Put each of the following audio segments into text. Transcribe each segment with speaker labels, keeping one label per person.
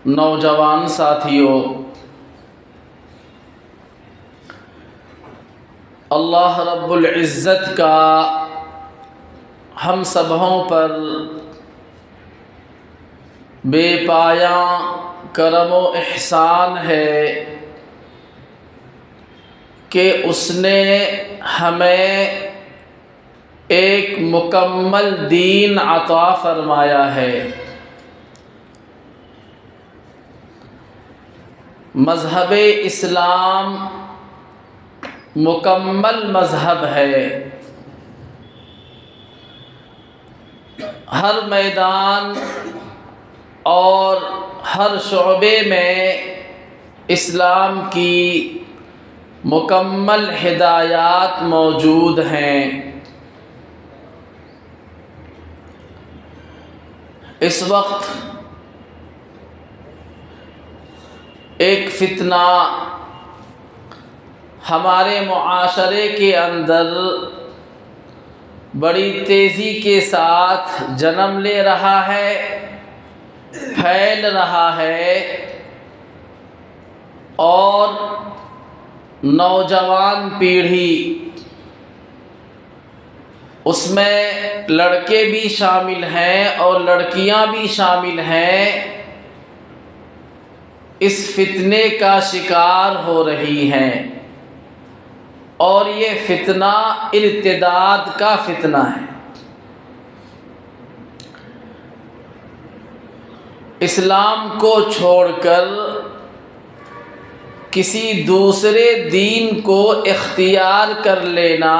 Speaker 1: نوجوان ساتھیوں، اللہ رب العزت کا ہم سبھوں پر بے پایاں کرم و احسان ہے کہ اس نے ہمیں ایک مکمل دین عطا فرمایا ہے۔ مذہب اسلام مکمل مذہب ہے۔ ہر میدان اور ہر شعبے میں اسلام کی مکمل ہدایات موجود ہیں۔ اس وقت ایک فتنہ ہمارے معاشرے کے اندر بڑی تیزی کے ساتھ جنم لے رہا ہے، پھیل رہا ہے، اور نوجوان پیڑھی، اس میں لڑکے بھی شامل ہیں اور لڑکیاں بھی شامل ہیں، اس فتنے کا شکار ہو رہی ہیں۔ اور یہ فتنہ ارتداد کا فتنہ ہے۔ اسلام کو چھوڑ کر کسی دوسرے دین کو اختیار کر لینا،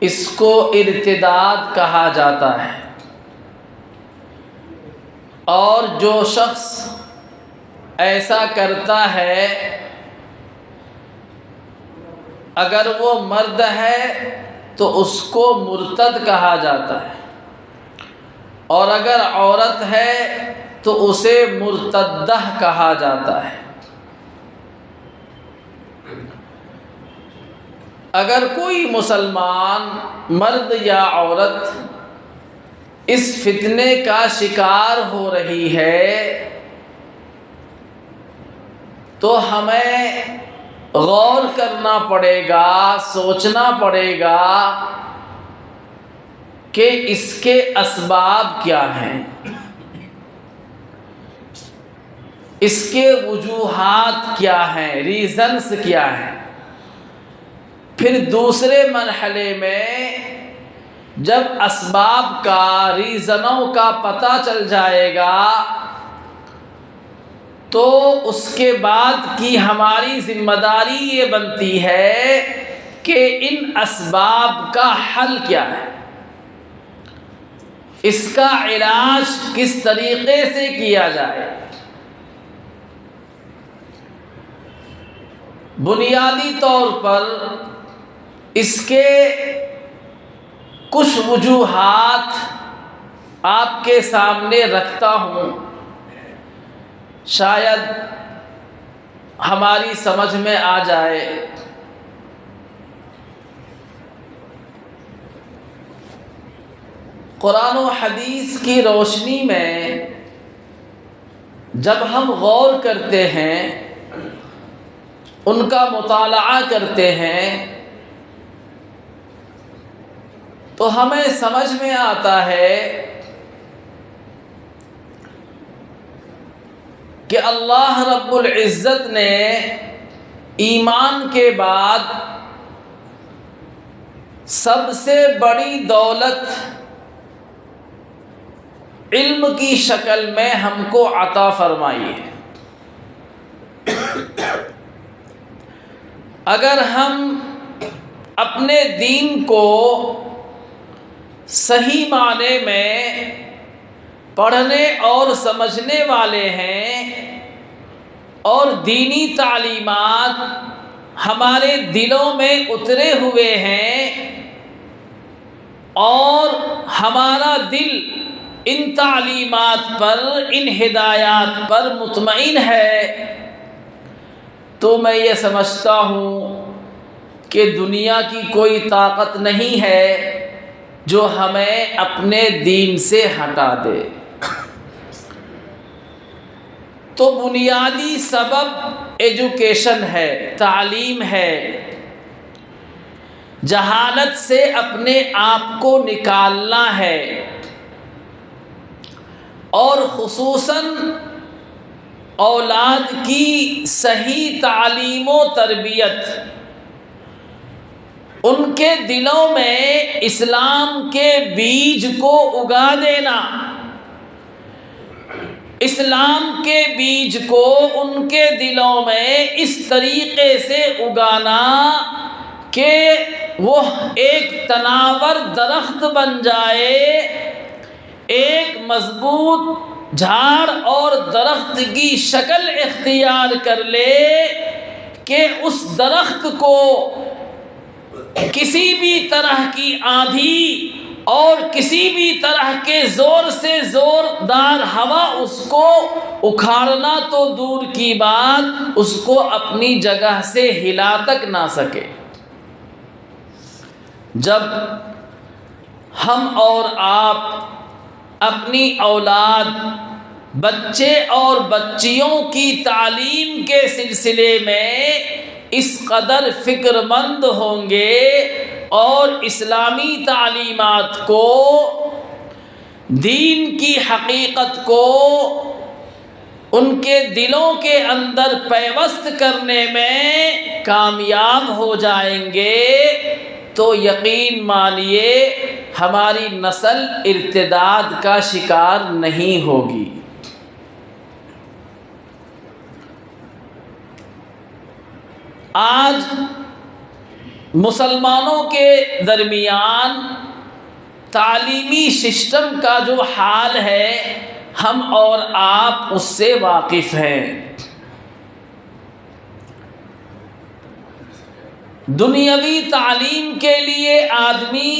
Speaker 1: اس کو ارتداد کہا جاتا ہے۔ اور جو شخص ایسا کرتا ہے، اگر وہ مرد ہے تو اس کو مرتد کہا جاتا ہے، اور اگر عورت ہے تو اسے مرتدہ کہا جاتا ہے۔ اگر کوئی مسلمان مرد یا عورت اس فتنے کا شکار ہو رہی ہے تو ہمیں غور کرنا پڑے گا، سوچنا پڑے گا کہ اس کے اسباب کیا ہیں، اس کے وجوہات کیا ہیں، ریزنز کیا ہیں۔ پھر دوسرے مرحلے میں جب اسباب کا، ریزنوں کا پتہ چل جائے گا تو اس کے بعد کی ہماری ذمہ داری یہ بنتی ہے کہ ان اسباب کا حل کیا ہے، اس کا علاج کس طریقے سے کیا جائے۔ بنیادی طور پر اس کے کچھ وجوہات آپ کے سامنے رکھتا ہوں، شاید ہماری سمجھ میں آ جائے۔ قرآن و حدیث کی روشنی میں جب ہم غور کرتے ہیں، ان کا مطالعہ کرتے ہیں، تو ہمیں سمجھ میں آتا ہے کہ اللہ رب العزت نے ایمان کے بعد سب سے بڑی دولت علم کی شکل میں ہم کو عطا فرمائی ہے۔ اگر ہم اپنے دین کو صحیح معنی میں پڑھنے اور سمجھنے والے ہیں اور دینی تعلیمات ہمارے دلوں میں اترے ہوئے ہیں اور ہمارا دل ان تعلیمات پر، ان ہدایات پر مطمئن ہے، تو میں یہ سمجھتا ہوں کہ دنیا کی کوئی طاقت نہیں ہے جو ہمیں اپنے دین سے ہٹا دے۔ تو بنیادی سبب ایجوکیشن ہے، تعلیم ہے۔ جہالت سے اپنے آپ کو نکالنا ہے، اور خصوصاً اولاد کی صحیح تعلیم و تربیت، ان کے دلوں میں اسلام کے بیج کو اگا دینا، اسلام کے بیج کو ان کے دلوں میں اس طریقے سے اگانا کہ وہ ایک تناور درخت بن جائے، ایک مضبوط جھاڑ اور درخت کی شکل اختیار کر لے کہ اس درخت کو کسی بھی طرح کی آندھی اور کسی بھی طرح کے زور سے زوردار ہوا اس کو اکھاڑنا تو دور کی بات، اس کو اپنی جگہ سے ہلا تک نہ سکے۔ جب ہم اور آپ اپنی اولاد، بچے اور بچیوں کی تعلیم کے سلسلے میں اس قدر فکر مند ہوں گے اور اسلامی تعلیمات کو، دین کی حقیقت کو ان کے دلوں کے اندر پیوست کرنے میں کامیاب ہو جائیں گے، تو یقین مانیے ہماری نسل ارتداد کا شکار نہیں ہوگی۔ آج مسلمانوں کے درمیان تعلیمی سسٹم کا جو حال ہے، ہم اور آپ اس سے واقف ہیں۔ دنیاوی تعلیم کے لیے آدمی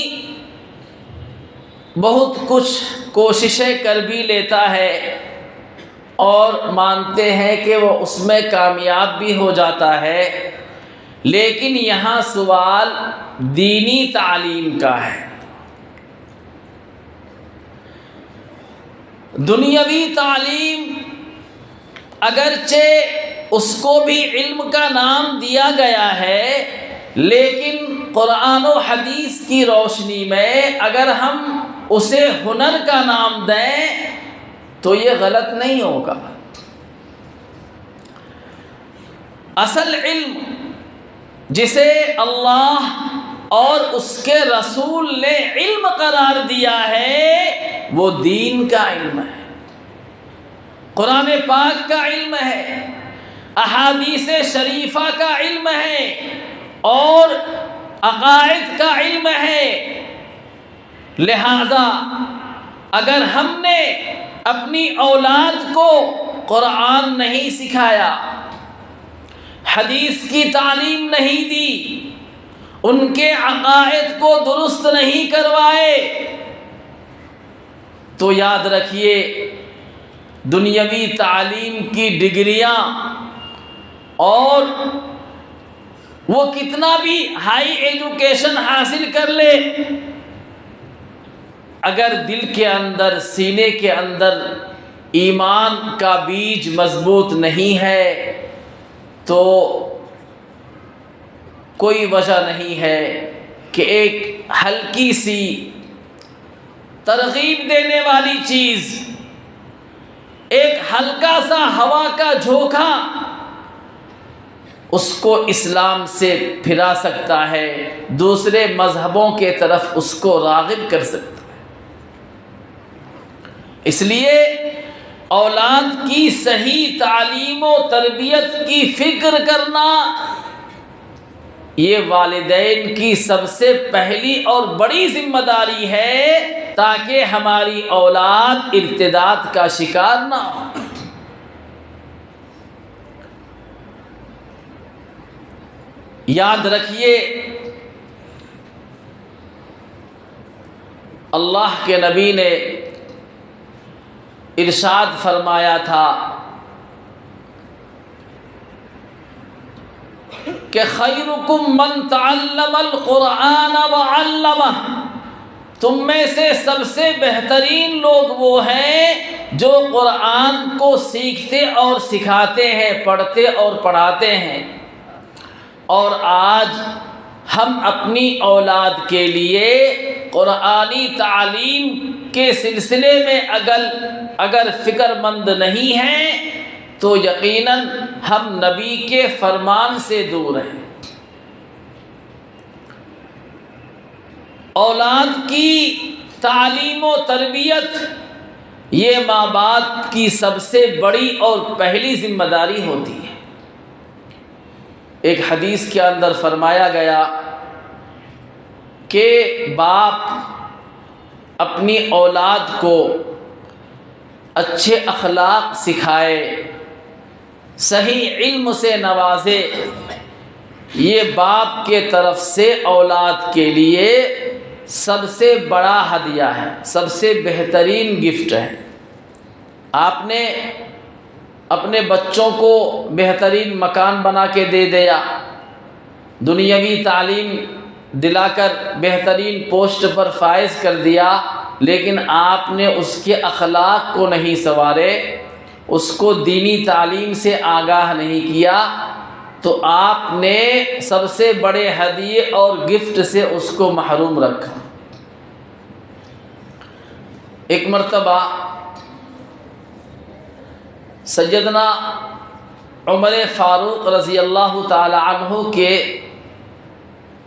Speaker 1: بہت کچھ کوششیں کر بھی لیتا ہے اور مانتے ہیں کہ وہ اس میں کامیاب بھی ہو جاتا ہے، لیکن یہاں سوال دینی تعلیم کا ہے۔ دنیاوی تعلیم اگرچہ اس کو بھی علم کا نام دیا گیا ہے، لیکن قرآن و حدیث کی روشنی میں اگر ہم اسے ہنر کا نام دیں تو یہ غلط نہیں ہوگا۔ اصل علم جسے اللہ اور اس کے رسول نے علم قرار دیا ہے وہ دین کا علم ہے، قرآن پاک کا علم ہے، احادیث شریفہ کا علم ہے اور عقائد کا علم ہے۔ لہذا اگر ہم نے اپنی اولاد کو قرآن نہیں سکھایا، حدیث کی تعلیم نہیں دی، ان کے عقائد کو درست نہیں کروائے، تو یاد رکھیے دنیاوی تعلیم کی ڈگریاں اور وہ کتنا بھی ہائی ایجوکیشن حاصل کر لے، اگر دل کے اندر، سینے کے اندر ایمان کا بیج مضبوط نہیں ہے تو کوئی وجہ نہیں ہے کہ ایک ہلکی سی ترغیب دینے والی چیز، ایک ہلکا سا ہوا کا جھونکا اس کو اسلام سے پھرا سکتا ہے، دوسرے مذہبوں کے طرف اس کو راغب کر سکتا ہے۔ اس لیے اولاد کی صحیح تعلیم و تربیت کی فکر کرنا یہ والدین کی سب سے پہلی اور بڑی ذمہ داری ہے، تاکہ ہماری اولاد ارتداد کا شکار نہ ہو۔ یاد رکھیے اللہ کے نبی نے ارشاد فرمایا تھا کہ خیرکم من تعلم القرآن وعلمہ، تم میں سے سب سے بہترین لوگ وہ ہیں جو قرآن کو سیکھتے اور سکھاتے ہیں، پڑھتے اور پڑھاتے ہیں، اور آج ہم اپنی اولاد کے لیے قرآنی تعلیم کے سلسلے میں اگر فکر مند نہیں ہیں تو یقیناً ہم نبی کے فرمان سے دور ہیں۔ اولاد کی تعلیم و تربیت یہ ماں باپ کی سب سے بڑی اور پہلی ذمہ داری ہوتی ہے۔ ایک حدیث کے اندر فرمایا گیا کہ باپ اپنی اولاد کو اچھے اخلاق سکھائے، صحیح علم سے نوازے، یہ باپ کے طرف سے اولاد کے لیے سب سے بڑا ہدیہ ہے، سب سے بہترین گفٹ ہے۔ آپ نے اپنے بچوں کو بہترین مکان بنا کے دے دیا، دنیاوی تعلیم دلا کر بہترین پوسٹ پر فائز کر دیا، لیکن آپ نے اس کے اخلاق کو نہیں سنوارے، اس کو دینی تعلیم سے آگاہ نہیں کیا، تو آپ نے سب سے بڑے ہدیے اور گفٹ سے اس کو محروم رکھا۔ ایک مرتبہ سیدنا عمر فاروق رضی اللہ تعالی عنہ کے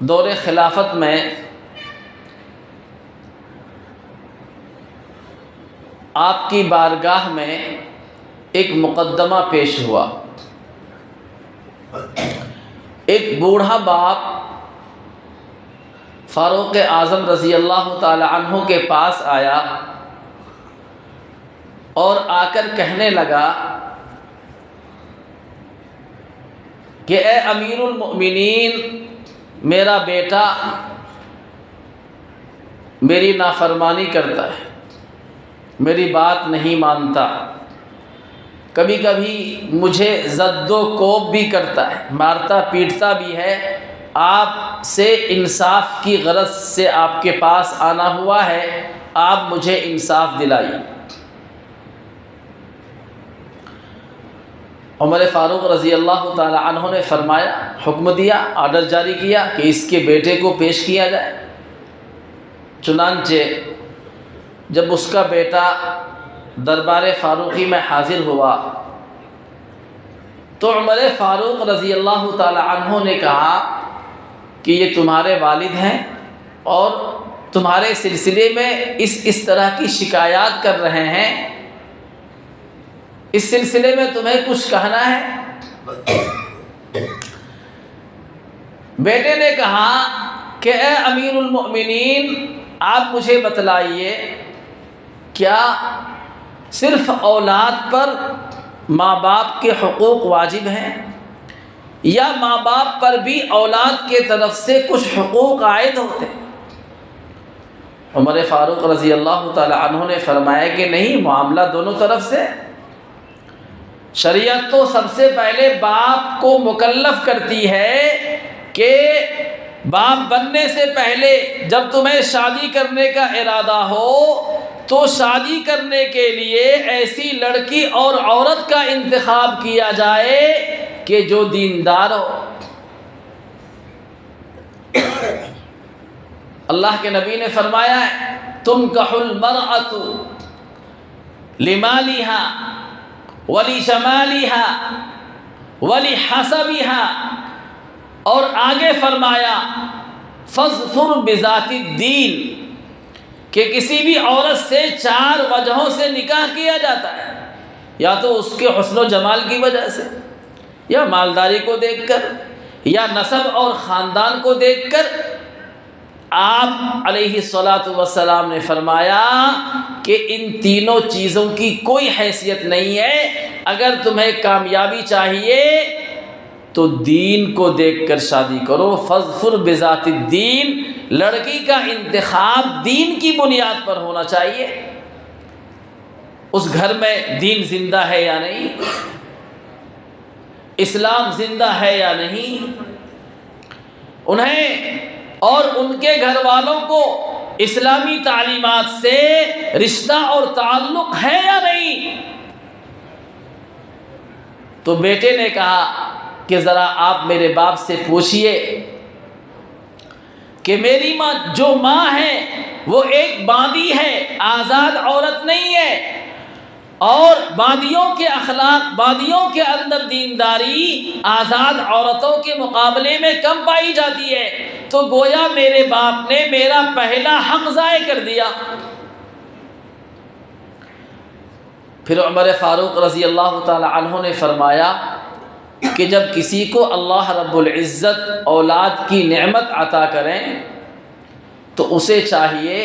Speaker 1: دور خلافت میں آپ کی بارگاہ میں ایک مقدمہ پیش ہوا۔ ایک بوڑھا باپ فاروق اعظم رضی اللہ تعالی عنہ کے پاس آیا اور آ کر کہنے لگا کہ اے امیر المؤمنین، میرا بیٹا میری نافرمانی کرتا ہے، میری بات نہیں مانتا، کبھی کبھی مجھے زد و کوب بھی کرتا ہے، مارتا پیٹتا بھی ہے، آپ سے انصاف کی غرض سے آپ کے پاس آنا ہوا ہے، آپ مجھے انصاف دلائیے۔ عمر فاروق رضی اللہ تعالی عنہ نے فرمایا، حکم دیا، آرڈر جاری کیا کہ اس کے بیٹے کو پیش کیا جائے۔ چنانچہ جب اس کا بیٹا دربار فاروقی میں حاضر ہوا تو عمر فاروق رضی اللہ تعالی عنہ نے کہا کہ یہ تمہارے والد ہیں اور تمہارے سلسلے میں اس طرح کی شکایات کر رہے ہیں، اس سلسلے میں تمہیں کچھ کہنا ہے؟ بیٹے نے کہا کہ اے امیر المؤمنین، آپ مجھے بتلائیے، کیا صرف اولاد پر ماں باپ کے حقوق واجب ہیں یا ماں باپ پر بھی اولاد کے طرف سے کچھ حقوق عائد ہوتے ہیں؟ عمر فاروق رضی اللہ تعالی عنہ نے فرمایا کہ نہیں، معاملہ دونوں طرف سے۔ شریعت تو سب سے پہلے باپ کو مکلف کرتی ہے کہ باپ بننے سے پہلے جب تمہیں شادی کرنے کا ارادہ ہو تو شادی کرنے کے لیے ایسی لڑکی اور عورت کا انتخاب کیا جائے کہ جو دیندار ہو۔ اللہ کے نبی نے فرمایا ہے، تنکح المرأۃ لمالہا ولجمالہا ولحسبہا، اور آگے فرمایا فاظفر بذات الدین، کہ کسی بھی عورت سے 4 وجہوں سے نکاح کیا جاتا ہے، یا تو اس کے حسن و جمال کی وجہ سے، یا مالداری کو دیکھ کر، یا نسب اور خاندان کو دیکھ کر۔ آپ علیہ الصلاۃ والسلام نے فرمایا کہ ان تینوں چیزوں کی کوئی حیثیت نہیں ہے، اگر تمہیں کامیابی چاہیے تو دین کو دیکھ کر شادی کرو۔ فاظفر بذات الدین، لڑکی کا انتخاب دین کی بنیاد پر ہونا چاہیے، اس گھر میں دین زندہ ہے یا نہیں، اسلام زندہ ہے یا نہیں، انہیں اور ان کے گھر والوں کو اسلامی تعلیمات سے رشتہ اور تعلق ہے یا نہیں؟ تو بیٹے نے کہا کہ ذرا آپ میرے باپ سے پوچھئے کہ میری ماں جو ماں ہے وہ ایک باندی ہے، آزاد عورت نہیں ہے، اور باندیوں کے اخلاق، باندیوں کے اندر دینداری آزاد عورتوں کے مقابلے میں کم پائی جاتی ہے، تو گویا میرے باپ نے میرا پہلا حق ضائع کر دیا۔ پھر عمر فاروق رضی اللہ تعالی عنہ نے فرمایا کہ جب کسی کو اللہ رب العزت اولاد کی نعمت عطا کریں تو اسے چاہیے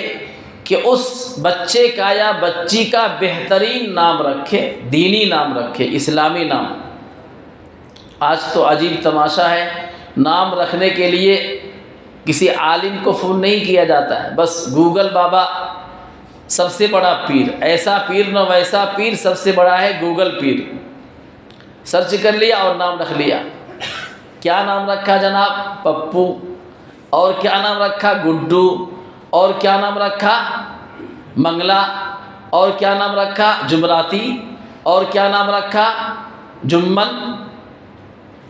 Speaker 1: کہ اس بچے کا یا بچی کا بہترین نام رکھے، دینی نام رکھے، اسلامی نام۔ آج تو عجیب تماشا ہے، نام رکھنے کے لیے کسی عالم کو فون نہیں کیا جاتا ہے، بس گوگل بابا سب سے بڑا پیر، ایسا پیر نہ ویسا پیر، سب سے بڑا ہے گوگل پیر، سرچ کر لیا اور نام رکھ لیا۔ کیا نام رکھا جناب؟ پپو۔ اور کیا نام رکھا؟ گڈو۔ اور کیا نام رکھا؟ منگلا۔ اور کیا نام رکھا؟ جمراتی۔ اور کیا نام رکھا؟ جمن۔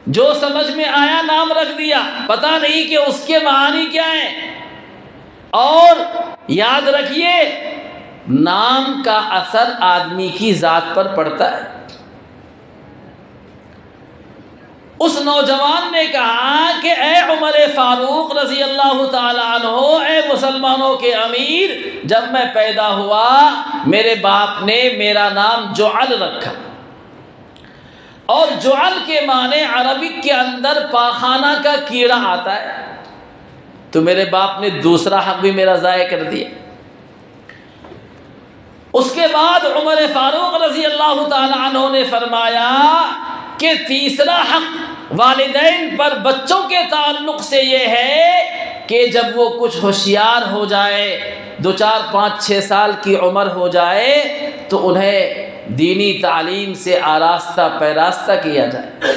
Speaker 1: جو سمجھ میں آیا نام رکھ دیا، پتہ نہیں کہ اس کے معانی کیا ہیں۔ اور یاد رکھیے، نام کا اثر آدمی کی ذات پر پڑتا ہے۔ اس نوجوان نے کہا کہ اے عمر فاروق رضی اللہ تعالی عنہ، اے مسلمانوں کے امیر، جب میں پیدا ہوا میرے باپ نے میرا نام جعل رکھا، اور جعل کے معنی عربک کے اندر پاخانہ کا کیڑا آتا ہے، تو میرے باپ نے دوسرا حق بھی میرا ضائع کر دیا۔ اس کے بعد عمر فاروق رضی اللہ تعالی عنہ نے فرمایا کہ تیسرا حق والدین پر بچوں کے تعلق سے یہ ہے کہ جب وہ کچھ ہوشیار ہو جائے، 2 4 5 6 سال کی عمر ہو جائے، تو انہیں دینی تعلیم سے آراستہ پیراستہ کیا جائے،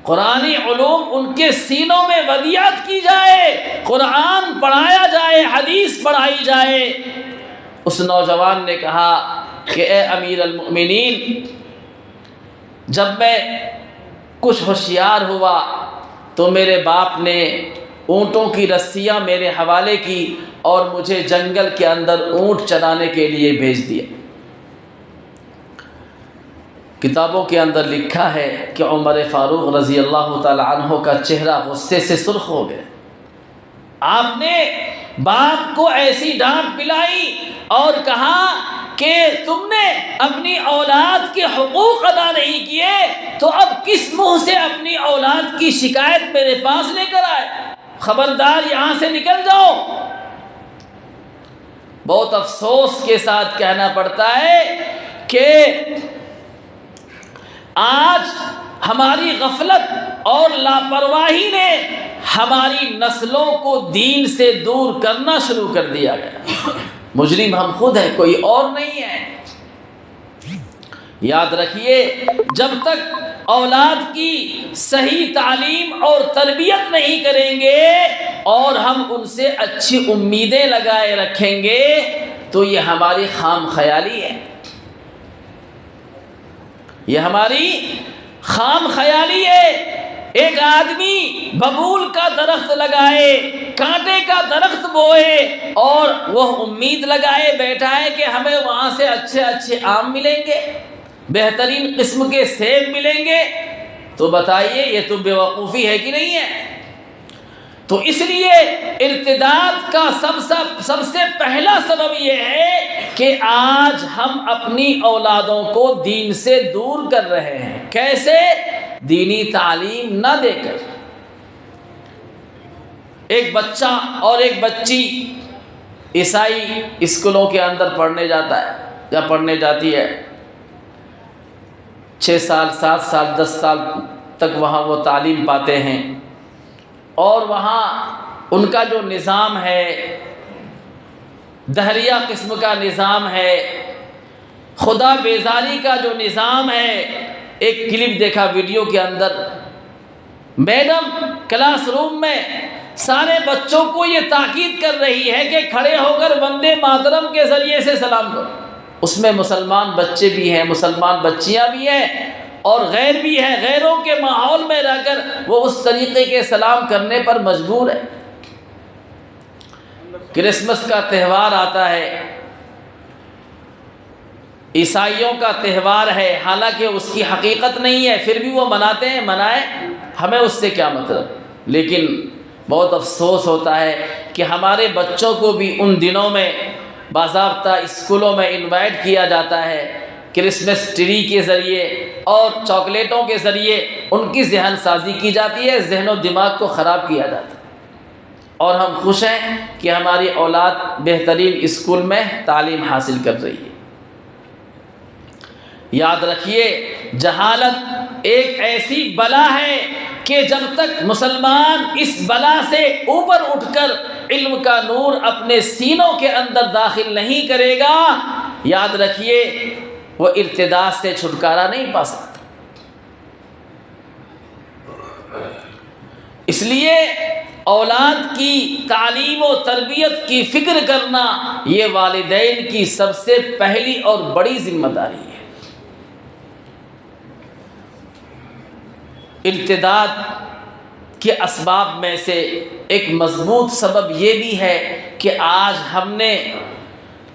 Speaker 1: قرآنی علوم ان کے سینوں میں ودیعت کی جائے، قرآن پڑھایا جائے، حدیث پڑھائی جائے۔ اس نوجوان نے کہا کہ اے امیر المؤمنین، جب میں کچھ ہوشیار ہوا تو میرے باپ نے اونٹوں کی رسیاں میرے حوالے کی اور مجھے جنگل کے اندر اونٹ چرانے کے لیے بھیج دیا۔ کتابوں کے اندر لکھا ہے کہ عمر فاروق رضی اللہ تعالی عنہ کا چہرہ غصے سے سرخ ہو گیا۔ آپ نے باپ کو ایسی ڈانٹ پلائی اور کہا کہ تم نے اپنی اولاد کے حقوق ادا نہیں کیے، تو اب کس منہ سے اپنی اولاد کی شکایت میرے پاس لے کر آئے؟ خبردار، یہاں سے نکل جاؤ۔ بہت افسوس کے ساتھ کہنا پڑتا ہے کہ آج ہماری غفلت اور لاپرواہی نے ہماری نسلوں کو دین سے دور کرنا شروع کر دیا گیا۔ مجرم ہم خود ہیں، کوئی اور نہیں ہے۔ یاد رکھیے، جب تک اولاد کی صحیح تعلیم اور تربیت نہیں کریں گے اور ہم ان سے اچھی امیدیں لگائے رکھیں گے تو یہ ہماری خام خیالی ہے، یہ ہماری خام خیالی ہے۔ ایک آدمی ببول کا درخت لگائے، کانٹے کا درخت بوئے اور وہ امید لگائے بیٹھا ہے کہ ہمیں وہاں سے اچھے اچھے آم ملیں گے، بہترین قسم کے سیب ملیں گے، تو بتائیے یہ تو بیوقوفی ہے کہ نہیں ہے؟ تو اس لیے ارتداد کا سب سے پہلا سبب یہ ہے کہ آج ہم اپنی اولادوں کو دین سے دور کر رہے ہیں۔ کیسے؟ دینی تعلیم نہ دے کر۔ ایک بچہ اور ایک بچی عیسائی اسکولوں کے اندر پڑھنے جاتا ہے یا پڑھنے جاتی ہے، 6 سال 7 سال 10 سال تک وہاں وہ تعلیم پاتے ہیں، اور وہاں ان کا جو نظام ہے دہریہ قسم کا نظام ہے، خدا بیزاری کا جو نظام ہے۔ ایک کلپ دیکھا ویڈیو کے اندر، میڈم کلاس روم میں سارے بچوں کو یہ تاکید کر رہی ہے کہ کھڑے ہو کر وندے ماترم کے ذریعے سے سلام کرو۔ اس میں مسلمان بچے بھی ہیں، مسلمان بچیاں بھی ہیں اور غیر بھی ہیں۔ غیروں کے ماحول میں رہ کر وہ اس طریقے کے سلام کرنے پر مجبور ہے۔ کرسمس کا تہوار آتا ہے، عیسائیوں کا تہوار ہے، حالانکہ اس کی حقیقت نہیں ہے، پھر بھی وہ مناتے ہیں، منائیں، ہمیں اس سے کیا مطلب۔ لیکن بہت افسوس ہوتا ہے کہ ہمارے بچوں کو بھی ان دنوں میں باضابطہ اسکولوں میں انوائٹ کیا جاتا ہے، کرسمس ٹری کے ذریعے اور چاکلیٹوں کے ذریعے ان کی ذہن سازی کی جاتی ہے، ذہن و دماغ کو خراب کیا جاتا ہے، اور ہم خوش ہیں کہ ہماری اولاد بہترین اسکول میں تعلیم حاصل کر رہی ہے۔ یاد رکھیے، جہالت ایک ایسی بلا ہے کہ جب تک مسلمان اس بلا سے اوپر اٹھ کر علم کا نور اپنے سینوں کے اندر داخل نہیں کرے گا، یاد رکھیے وہ ارتداد سے چھٹکارا نہیں پا سکتا۔ اس لیے اولاد کی تعلیم و تربیت کی فکر کرنا یہ والدین کی سب سے پہلی اور بڑی ذمہ داری ہے۔ ارتداد کے اسباب میں سے ایک مضبوط سبب یہ بھی ہے کہ آج ہم نے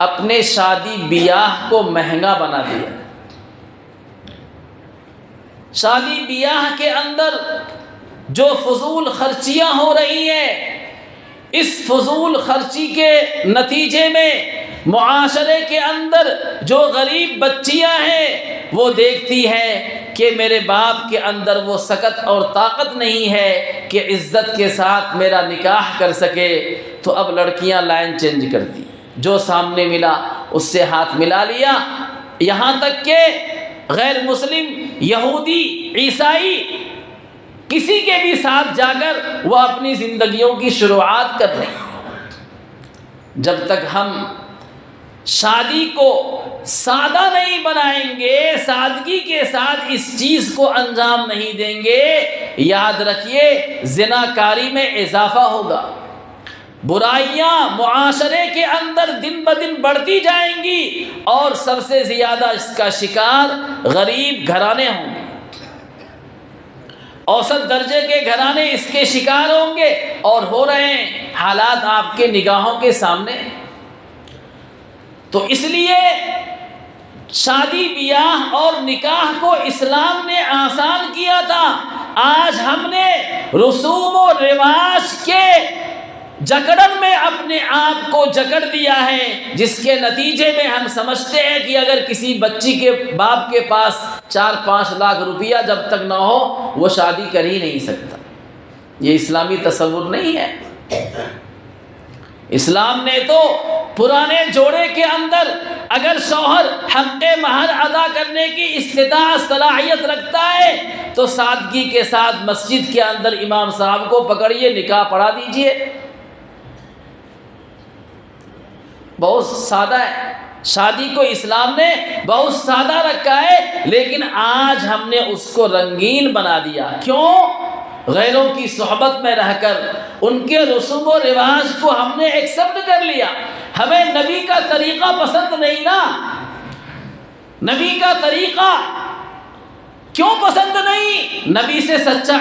Speaker 1: اپنے شادی بیاہ کو مہنگا بنا دیا۔ شادی بیاہ کے اندر جو فضول خرچیاں ہو رہی ہیں، اس فضول خرچی کے نتیجے میں معاشرے کے اندر جو غریب بچیاں ہیں وہ دیکھتی ہیں کہ میرے باپ کے اندر وہ سکت اور طاقت نہیں ہے کہ عزت کے ساتھ میرا نکاح کر سکے، تو اب لڑکیاں لائن چینج کرتی، جو سامنے ملا اس سے ہاتھ ملا لیا، یہاں تک کہ غیر مسلم، یہودی، عیسائی کسی کے بھی ساتھ جا کر وہ اپنی زندگیوں کی شروعات کر رہے ہیں۔ جب تک ہم شادی کو سادہ نہیں بنائیں گے، سادگی کے ساتھ اس چیز کو انجام نہیں دیں گے، یاد رکھیے زناکاری میں اضافہ ہوگا، برائیاں معاشرے کے اندر دن بدن بڑھتی جائیں گی، اور سب سے زیادہ اس کا شکار غریب گھرانے ہوں گے۔ اوسط درجے کے گھرانے اس کے شکار ہوں گے، اور ہو رہے ہیں، حالات آپ کے نگاہوں کے سامنے۔ تو اس لیے شادی بیاہ اور نکاح کو اسلام نے آسان کیا تھا، آج ہم نے رسوم و رواج کے جکڑن میں اپنے آپ کو جکڑ دیا ہے، جس کے نتیجے میں ہم سمجھتے ہیں کہ اگر کسی بچی کے باپ کے پاس 4-5 لاکھ روپیہ جب تک نہ ہو وہ شادی کر ہی نہیں سکتا۔ یہ اسلامی تصور نہیں ہے۔ اسلام نے تو پرانے جوڑے کے اندر اگر شوہر حق مہر ادا کرنے کی استطاعت صلاحیت رکھتا ہے تو سادگی کے ساتھ مسجد کے اندر امام صاحب کو پکڑیے، نکاح پڑھا دیجئے۔ بہت سادہ ہے، شادی کو اسلام نے بہت سادہ رکھا ہے، لیکن آج ہم نے اس کو رنگین بنا دیا۔ کیوں؟ غیروں کی صحبت میں رہ کر ان کے رسوم و رواج کو ہم نے ایکسپٹ کر لیا۔ ہمیں نبی کا طریقہ پسند نہیں نا۔ نبی کا طریقہ کیوں پسند نہیں؟ نبی سے سچا